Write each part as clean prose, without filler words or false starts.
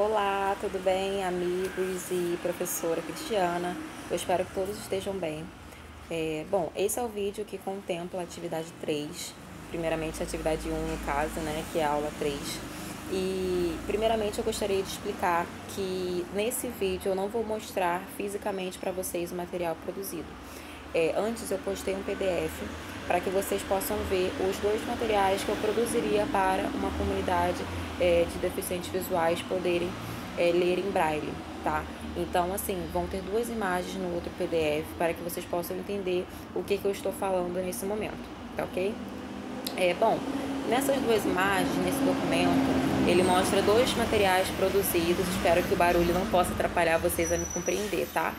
Olá, tudo bem, amigos e professora Cristiana? Eu espero que todos estejam bem. Bom, esse é o vídeo que contempla a atividade 3, primeiramente a atividade 1 no caso, né, que é a aula 3. E primeiramente eu gostaria de explicar que nesse vídeo eu não vou mostrar fisicamente para vocês o material produzido. Antes eu postei um PDF para que vocês possam ver os dois materiais que eu produziria para uma comunidade de deficientes visuais poderem ler em braille, tá? Então, assim, vão ter duas imagens no outro PDF para que vocês possam entender o que eu estou falando nesse momento, tá ok? Bom, nessas duas imagens, nesse documento, ele mostra dois materiais produzidos. Espero que o barulho não possa atrapalhar vocês a me compreender, tá?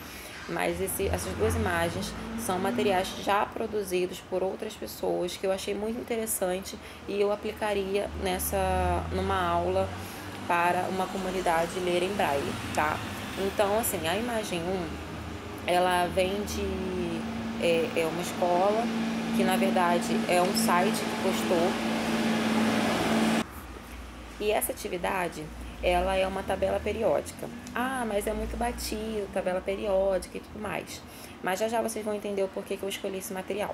Mas essas duas imagens são materiais já produzidos por outras pessoas que eu achei muito interessante e eu aplicaria numa aula para uma comunidade ler em braille, tá? Então, assim, a imagem 1, ela vem de uma escola que na verdade é um site que postou. E essa atividade, ela é uma tabela periódica. Ah, mas é muito batido, tabela periódica e tudo mais. Mas já vocês vão entender o porquê que eu escolhi esse material.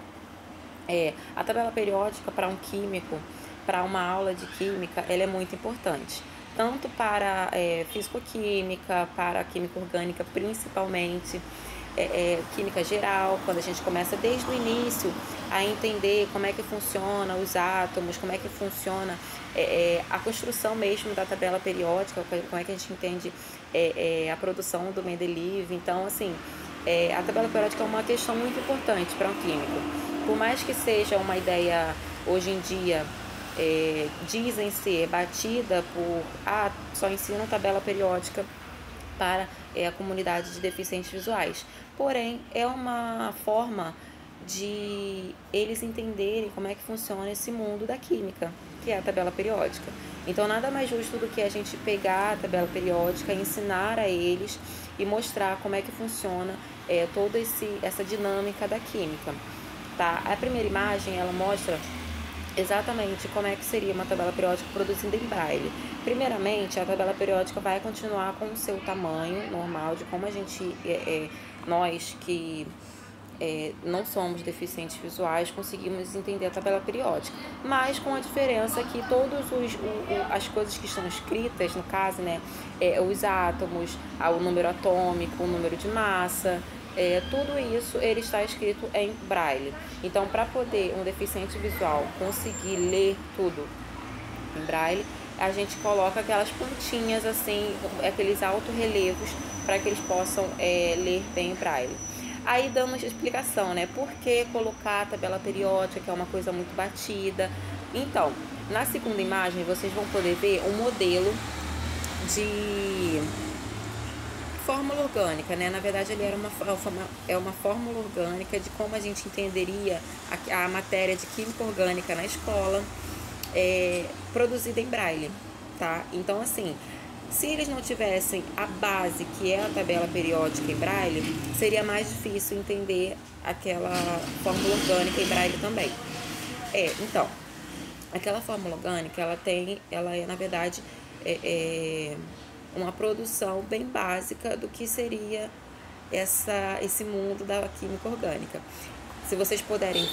A tabela periódica para um químico, para uma aula de química, ela é muito importante. Tanto para físico-química, para química orgânica principalmente, química geral, quando a gente começa desde o início a entender como é que funciona os átomos, como é que funciona a construção mesmo da tabela periódica, como é que a gente entende a produção do Mendeleev. Então, assim, a tabela periódica é uma questão muito importante para um químico. Por mais que seja uma ideia, hoje em dia, dizem ser batida por só ensinam tabela periódica para a comunidade de deficientes visuais. Porém, é uma forma de eles entenderem como é que funciona esse mundo da química, que é a tabela periódica. Então, nada mais justo do que a gente pegar a tabela periódica, ensinar a eles e mostrar como é que funciona toda essa dinâmica da química. Tá? A primeira imagem, ela mostra exatamente como é que seria uma tabela periódica produzida em braille. Primeiramente, a tabela periódica vai continuar com o seu tamanho normal, de como a gente, nós que não somos deficientes visuais, conseguimos entender a tabela periódica. Mas com a diferença que todas as coisas que estão escritas, no caso, né, os átomos, o número atômico, o número de massa, tudo isso ele está escrito em braille. Então, para poder um deficiente visual conseguir ler tudo em braille, a gente coloca aquelas pontinhas assim, aqueles autorrelevos, para que eles possam ler bem em braille. Aí dando uma explicação, né? Por que colocar a tabela periódica, que é uma coisa muito batida. Então, na segunda imagem, vocês vão poder ver um modelo de fórmula orgânica, né? Na verdade, ele era uma fórmula orgânica de como a gente entenderia a matéria de química orgânica na escola, produzida em braille, tá? Então, assim, se eles não tivessem a base, que é a tabela periódica em braille, seria mais difícil entender aquela fórmula orgânica em braille também. Então, aquela fórmula orgânica, ela é na verdade, uma produção bem básica do que seria esse mundo da química orgânica. Se vocês puderem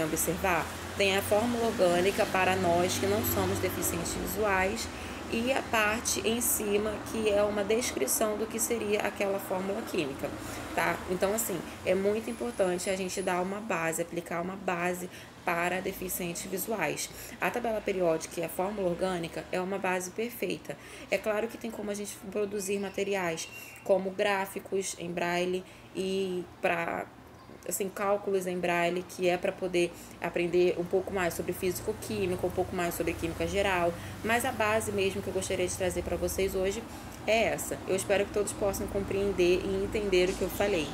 observar, tem a fórmula orgânica para nós que não somos deficientes visuais e a parte em cima que é uma descrição do que seria aquela fórmula química, tá? Então, assim, é muito importante a gente dar uma base, aplicar uma base para deficientes visuais. A tabela periódica e a fórmula orgânica é uma base perfeita. É claro que tem como a gente produzir materiais como gráficos em braille e para cálculos em braille, que é para poder aprender um pouco mais sobre físico-química, um pouco mais sobre química geral, mas a base mesmo que eu gostaria de trazer para vocês hoje é essa. Eu espero que todos possam compreender e entender o que eu falei.